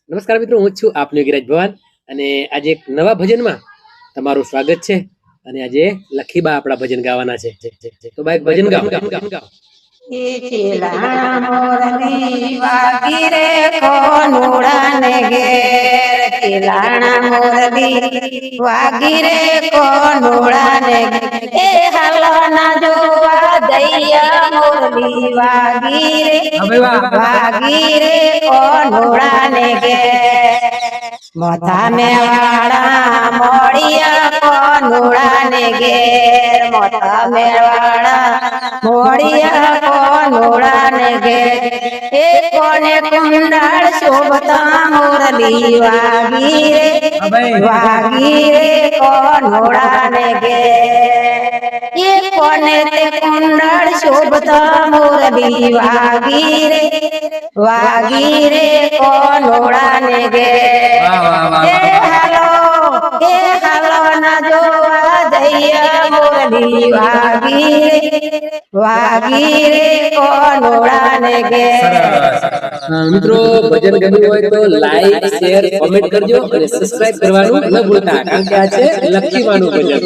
નમસ્કાર મિત્રો, હું જ છું આપનો ગિરાજ ભવાન અને આજે એક નવા ભજનમાં તમારું સ્વાગત છે. અને આજે લખીબા આપણા ભજન ગાવાના છે. તો બા એક ભજન ગાઓ. મોરલી વાગી રે કોનુડાને ઘેર ખીલાણા મોરલી વાગી રે કોનુડાને ઘેર એ હાલના જોવા દૈયા મોરલી વાગી રે કોનુડાને ઘેર મોથા મેવાડા મોડિયા કોનુડાને ઘેર મોથા મેવાડા મોડિયા કોનુડાને ઘેર એ કોને કુંડાળ શોભતા મોરલી વાગી રે કોનુડાને ઘેર એ કોને તે કુંડાળ શોભતા મોરલી વાગી રે કોનુડાને ઘેર એ હાલો ના જોવા દૈયા મોરલી વાગી રે કોનુડાને ઘેર. મિત્રો, ભજન ગમ્યું હોય તો લાઈક, શેર, કોમેન્ટ કરજો અને સબસ્ક્રાઇબ કરવાનું ન ભૂલતા, કારણ કે આ છે લખીબાનું ભજન.